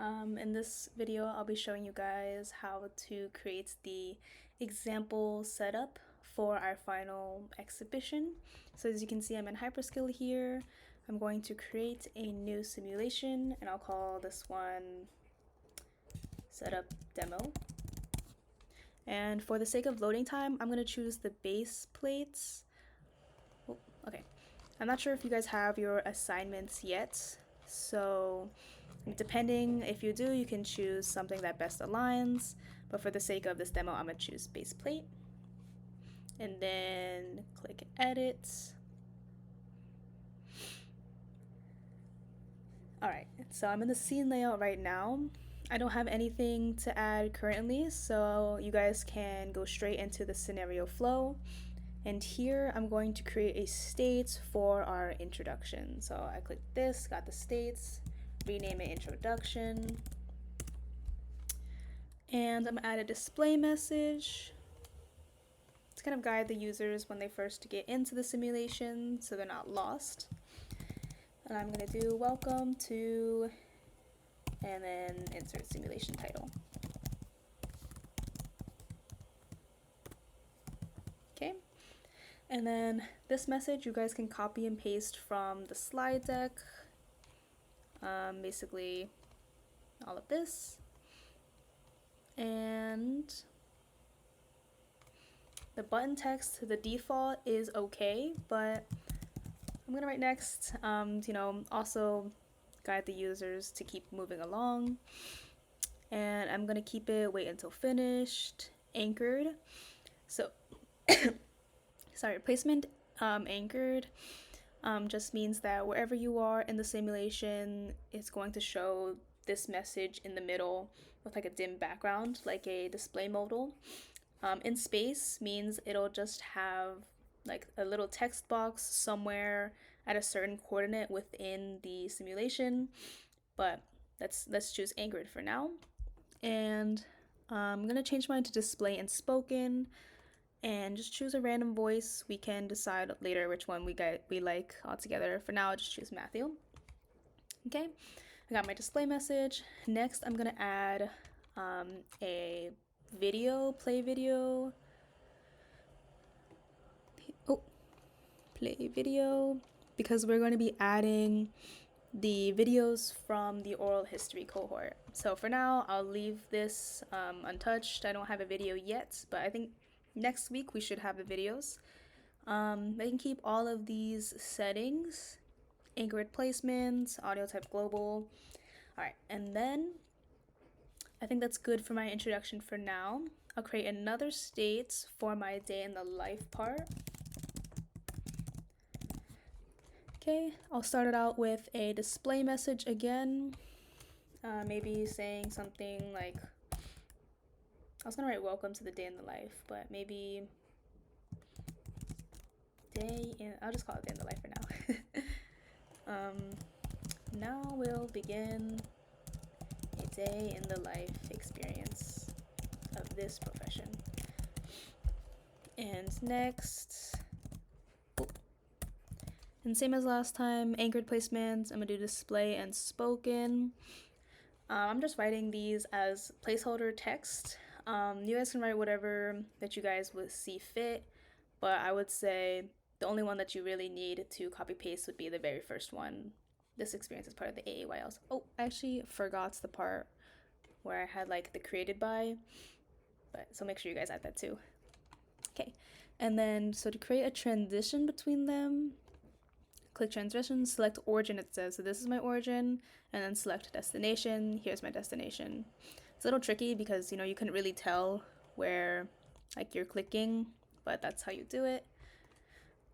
In this video, I'll be showing you guys how to create the example setup for our final exhibition. So as you can see, I'm in HyperSkill here. I'm going to create a new simulation and I'll call this one setup demo. And for the sake of loading time, I'm going to choose the base plates. Oh, okay. I'm not sure if you guys have your assignments yet, so depending if you do, you can choose something that best aligns, but for the sake of this demo, I'm going to choose base plate. And then click edit. Alright, so I'm in the scene layout right now. I don't have anything to add currently, so you guys can go straight into the scenario flow. And here I'm going to create a state for our introduction. So I click this, got the states, rename it introduction. And I'm gonna add a display message to kind of guide the users when they first get into the simulation so they're not lost. And I'm gonna do welcome to, and then insert simulation title. Okay. And then this message you guys can copy and paste from the slide deck. Basically all of this. And the button text, the default is okay, but I'm gonna write next, also guide the users to keep moving along. And I'm gonna keep it wait until finished, anchored. So, sorry, placement anchored just means that wherever you are in the simulation, it's going to show this message in the middle with like a dim background, like a display modal. In space means it'll just have like a little text box somewhere at a certain coordinate within the simulation, but let's choose anchored for now. And I'm gonna change mine to display and spoken, and just choose a random voice. We can decide later which one we like altogether. For now, I'll just choose Matthew. Okay, I got my display message. Next, I'm gonna add a video, play video. Oh, play video, because we're going to be adding the videos from the oral history cohort. So for now, I'll leave this untouched. I don't have a video yet, but I think next week we should have the videos. I can keep all of these settings, anchored placements, audio type global. All right, and then I think that's good for my introduction for now. I'll create another state for my day in the life part. Okay, I'll start it out with a display message again. Maybe saying something like, I was gonna write welcome to the day in the life, but maybe I'll just call it day in the life for now. Now we'll begin a day in the life experience of this profession. And next, and same as last time, anchored placements, I'm gonna do display and spoken. I'm just writing these as placeholder text. You guys can write whatever that you guys would see fit, but I would say the only one that you really need to copy paste would be the very first one. This experience is part of the AAYLs. Oh, I actually forgot the part where I had like the created by, but so make sure you guys add that too. Okay, and then so to create a transition between them, click transition, select origin, it says. So this is my origin, and then select destination. Here's my destination. It's a little tricky because, you couldn't really tell where like you're clicking, but that's how you do it.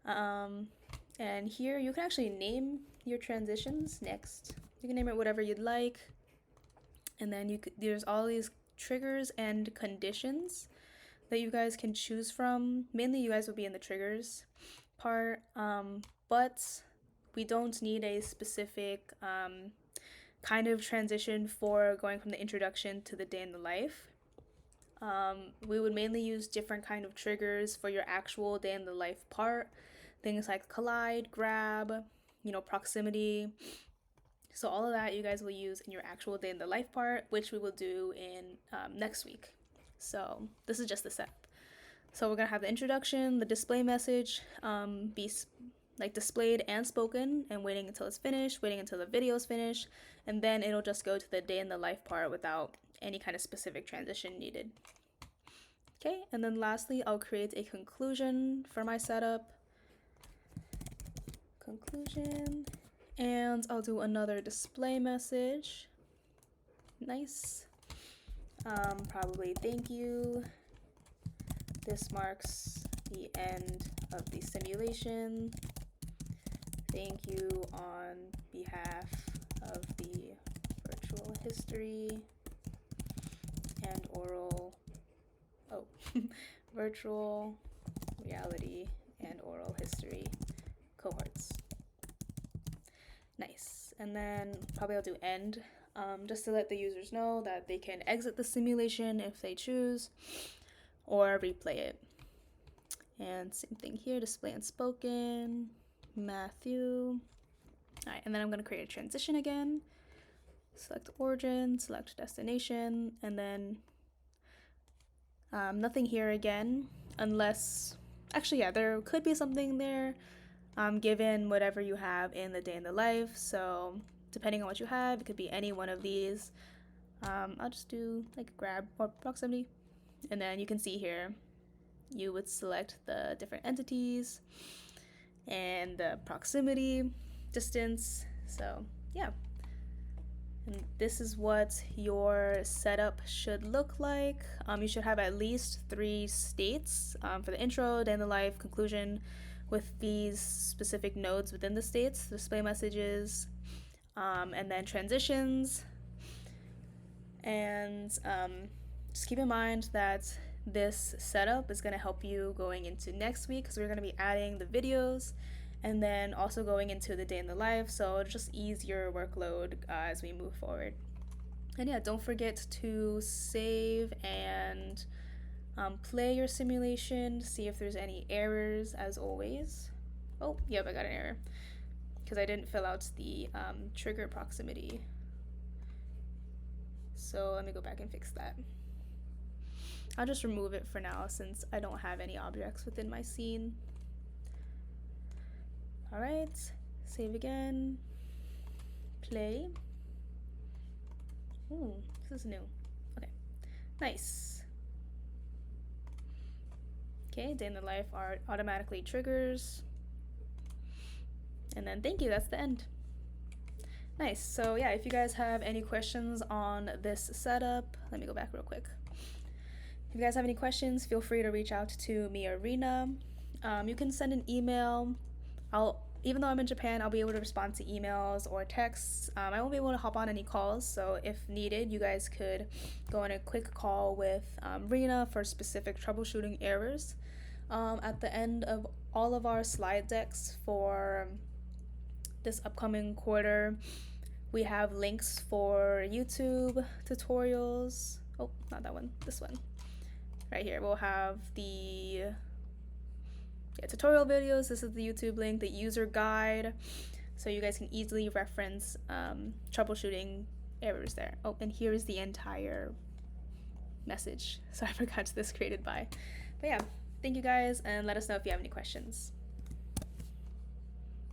And here you can actually name your transitions next. You can name it whatever you'd like. And then there's all these triggers and conditions that you guys can choose from. Mainly you guys will be in the triggers part, but we don't need a specific kind of transition for going from the introduction to the day in the life. We would mainly use different kind of triggers for your actual day in the life part. Things like collide, grab, proximity. So all of that you guys will use in your actual day in the life part, which we will do in next week. So this is just the setup. So we're gonna have the introduction, the display message, be like displayed and spoken, and waiting until it's finished, waiting until the video is finished, and then it'll just go to the day in the life part without any kind of specific transition needed. Okay, and then lastly, I'll create a conclusion for my setup. Conclusion, and I'll do another display message. Nice. Probably thank you. This marks the end of the simulation. Thank you on behalf of the virtual history and virtual reality and oral history cohorts. Nice. And then probably I'll do end, just to let the users know that they can exit the simulation if they choose, or replay it. And same thing here, display and spoken, Matthew. All right, and then I'm gonna create a transition again. Select origin, select destination, and then nothing here again, unless, actually yeah, there could be something there, given whatever you have in the day in the life. So depending on what you have, it could be any one of these. I'll just do like grab or proximity, and then you can see here you would select the different entities and the proximity distance. So yeah, and this is what your setup should look like. You should have at least 3 states for the intro, day in the life, conclusion, with these specific nodes within the states, display messages, and then transitions. And just keep in mind that this setup is going to help you going into next week, because we're going to be adding the videos and then also going into the day in the life, so just ease your workload as we move forward. And yeah, don't forget to save and play your simulation to see if there's any errors, as always. Oh, yep, I got an error because I didn't fill out the trigger proximity. So let me go back and fix that. I'll just remove it for now since I don't have any objects within my scene. All right, save again, play. Ooh, this is new. Okay, nice. Okay, day in the life art automatically triggers. And then thank you, that's the end. Nice. So yeah, if you guys have any questions on this setup, let me go back real quick. If you guys have any questions, feel free to reach out to me or Rena. You can send an email. Even though I'm in Japan, I'll be able to respond to emails or texts. I won't be able to hop on any calls, so if needed, you guys could go on a quick call with Rena for specific troubleshooting errors. At the end of all of our slide decks for this upcoming quarter, we have links for YouTube tutorials. Oh, not that one, this one. Right here, we'll have the tutorial videos. This is the YouTube link, the user guide, so you guys can easily reference troubleshooting errors there. Oh, and here is the entire message. So I forgot this created by. But yeah, thank you guys, and let us know if you have any questions.